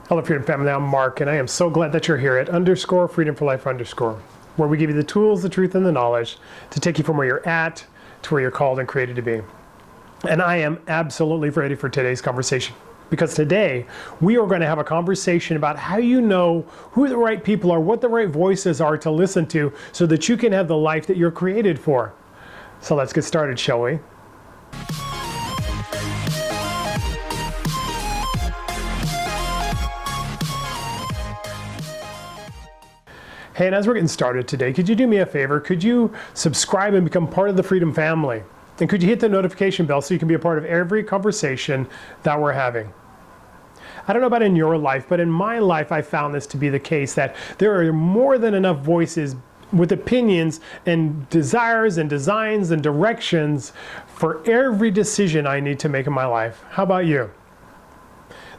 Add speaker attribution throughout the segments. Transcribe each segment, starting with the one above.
Speaker 1: Hello, Freedom Family. I'm Mark, and I am so glad that you're here at _Freedom for Life _, where we give you the tools, the truth, and the knowledge to take you from where you're at to where you're called and created to be. And I am absolutely ready for today's conversation, because today we are going to have a conversation about how you know who the right people are, what the right voices are to listen to, so that you can have the life that you're created for. So let's get started, shall we? Hey, and as we're getting started today, could you do me a favor? Could you subscribe and become part of the Freedom family? And could you hit the notification bell so you can be a part of every conversation that we're having? I don't know about in your life, but in my life, I found this to be the case, that there are more than enough voices with opinions and desires and designs and directions for every decision I need to make in my life. How about you?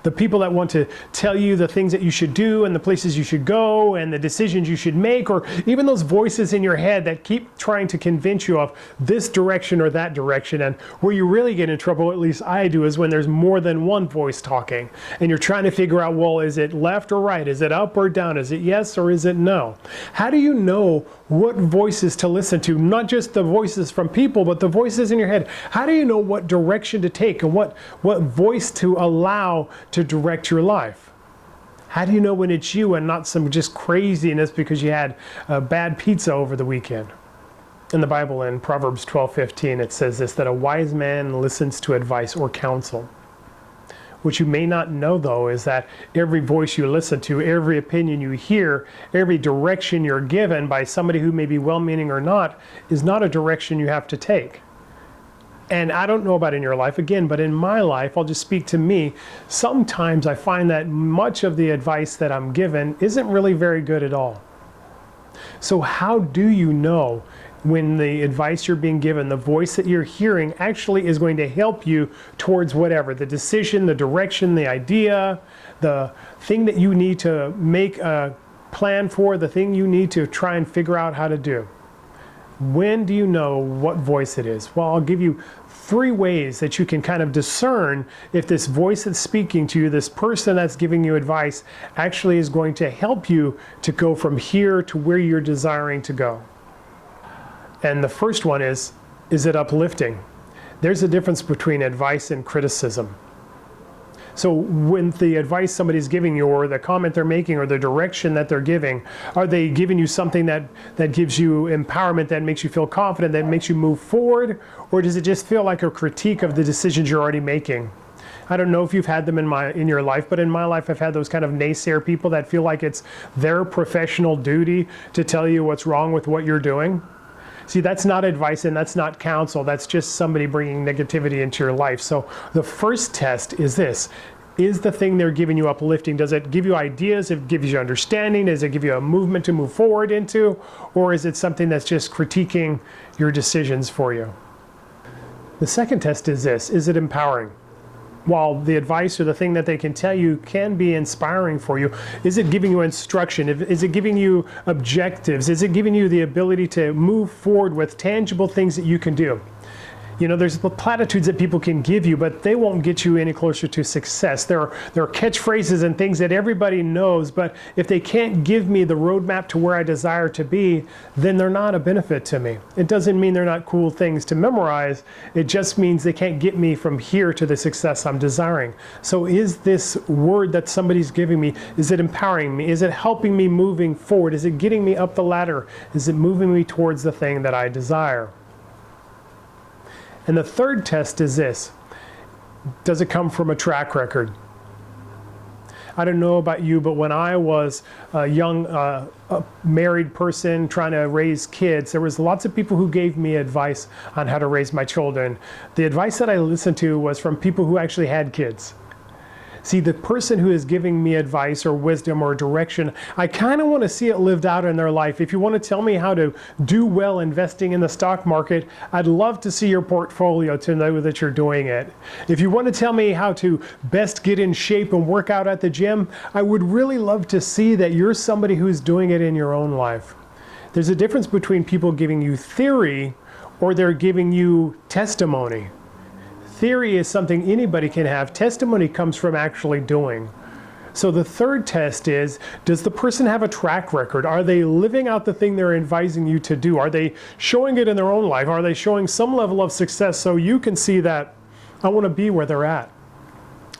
Speaker 1: The people that want to tell you the things that you should do and the places you should go and the decisions you should make, or even those voices in your head that keep trying to convince you of this direction or that direction. And where you really get in trouble, at least I do, is when there's more than one voice talking and you're trying to figure out, well, is it left or right? Is it up or down? Is it yes or is it no? How do you know what voices to listen to? Not just the voices from people, but the voices in your head. How do you know what direction to take and what voice to allow to direct your life? How do you know when it's you and not some just craziness because you had a bad pizza over the weekend? In the Bible, in Proverbs 12:15, it says this, that a wise man listens to advice or counsel. What you may not know, though, is that every voice you listen to, every opinion you hear, every direction you're given by somebody who may be well-meaning or not, is not a direction you have to take. And I don't know about in your life, again, but in my life, I'll just speak to me. Sometimes I find that much of the advice that I'm given isn't really very good at all. So how do you know when the advice you're being given, the voice that you're hearing, actually is going to help you towards whatever, the decision, the direction, the idea, the thing that you need to make a plan for, the thing you need to try and figure out how to do? When do you know what voice it is? Well, I'll give you 3 ways that you can kind of discern if this voice that's speaking to you, this person that's giving you advice, actually is going to help you to go from here to where you're desiring to go. And the first one is it uplifting? There's a difference between advice and criticism. So when the advice somebody's giving you, or the comment they're making, or the direction that they're giving, are they giving you something that gives you empowerment, that makes you feel confident, that makes you move forward? Or does it just feel like a critique of the decisions you're already making? I don't know if you've had them in your life, but in my life I've had those kind of naysayer people that feel like it's their professional duty to tell you what's wrong with what you're doing. See, that's not advice and that's not counsel. That's just somebody bringing negativity into your life. So the first test is this. Is the thing they're giving you uplifting? Does it give you ideas? It gives you understanding? Does it give you a movement to move forward into? Or is it something that's just critiquing your decisions for you? The second test is this. Is it empowering? While the advice or the thing that they can tell you can be inspiring for you, is it giving you instruction? Is it giving you objectives? Is it giving you the ability to move forward with tangible things that you can do? You know, there's platitudes that people can give you, but they won't get you any closer to success. There are catchphrases and things that everybody knows, but if they can't give me the roadmap to where I desire to be, then they're not a benefit to me. It doesn't mean they're not cool things to memorize. It just means they can't get me from here to the success I'm desiring. So is this word that somebody's giving me, is it empowering me? Is it helping me moving forward? Is it getting me up the ladder? Is it moving me towards the thing that I desire? And the third test is this. Does it come from a track record? I don't know about you, but when I was a young married person trying to raise kids, there was lots of people who gave me advice on how to raise my children. The advice that I listened to was from people who actually had kids. See, the person who is giving me advice or wisdom or direction, I kind of want to see it lived out in their life. If you want to tell me how to do well investing in the stock market, I'd love to see your portfolio to know that you're doing it. If you want to tell me how to best get in shape and work out at the gym, I would really love to see that you're somebody who's doing it in your own life. There's a difference between people giving you theory or they're giving you testimony. Theory is something anybody can have. Testimony comes from actually doing. So the third test is, does the person have a track record? Are they living out the thing they're advising you to do? Are they showing it in their own life? Are they showing some level of success so you can see that I want to be where they're at?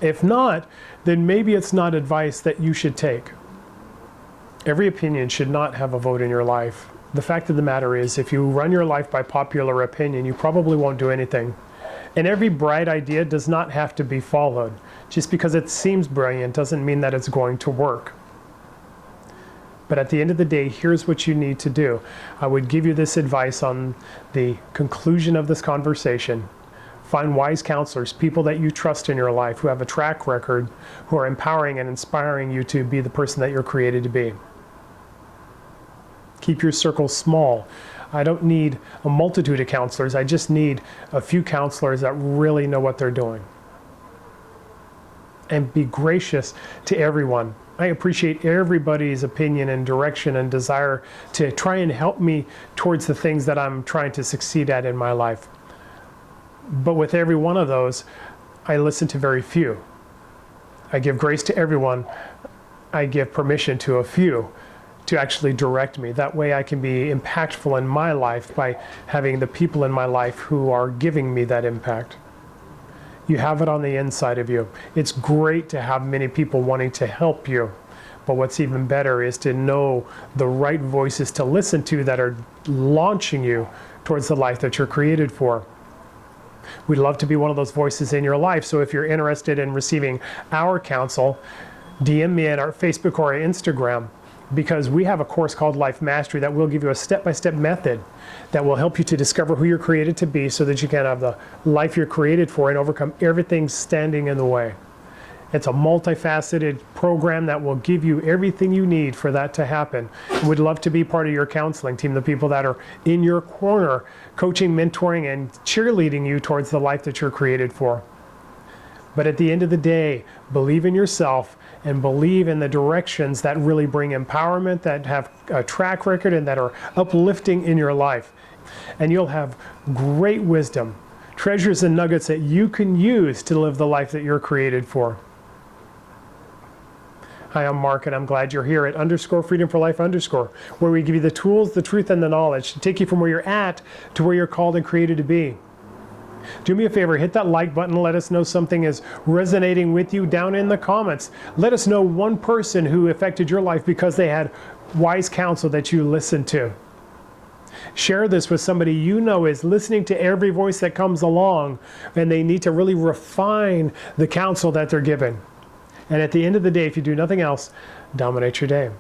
Speaker 1: If not, then maybe it's not advice that you should take. Every opinion should not have a vote in your life. The fact of the matter is, if you run your life by popular opinion, you probably won't do anything. And every bright idea does not have to be followed. Just because it seems brilliant doesn't mean that it's going to work. But at the end of the day, here's what you need to do. I would give you this advice on the conclusion of this conversation. Find wise counselors, people that you trust in your life, who have a track record, who are empowering and inspiring you to be the person that you're created to be. Keep your circle small. I don't need a multitude of counselors. I just need a few counselors that really know what they're doing. And be gracious to everyone. I appreciate everybody's opinion and direction and desire to try and help me towards the things that I'm trying to succeed at in my life. But with every one of those, I listen to very few. I give grace to everyone. I give permission to a few to actually direct me. That way I can be impactful in my life by having the people in my life who are giving me that impact. You have it on the inside of you. It's great to have many people wanting to help you. But what's even better is to know the right voices to listen to that are launching you towards the life that you're created for. We'd love to be one of those voices in your life. So if you're interested in receiving our counsel, DM me at our Facebook or our Instagram, because we have a course called Life Mastery that will give you a step-by-step method that will help you to discover who you're created to be so that you can have the life you're created for and overcome everything standing in the way. It's a multifaceted program that will give you everything you need for that to happen. We'd love to be part of your counseling team, the people that are in your corner, coaching, mentoring, and cheerleading you towards the life that you're created for. But at the end of the day, believe in yourself and believe in the directions that really bring empowerment, that have a track record, and that are uplifting in your life. And you'll have great wisdom, treasures and nuggets that you can use to live the life that you're created for. Hi, I'm Mark, and I'm glad you're here at _Freedom for Life _, where we give you the tools, the truth, and the knowledge to take you from where you're at to where you're called and created to be. Do me a favor, hit that like button. Let us know something is resonating with you down in the comments. Let us know one person who affected your life because they had wise counsel that you listened to. Share this with somebody you know is listening to every voice that comes along, and they need to really refine the counsel that they're given. And at the end of the day, if you do nothing else, dominate your day.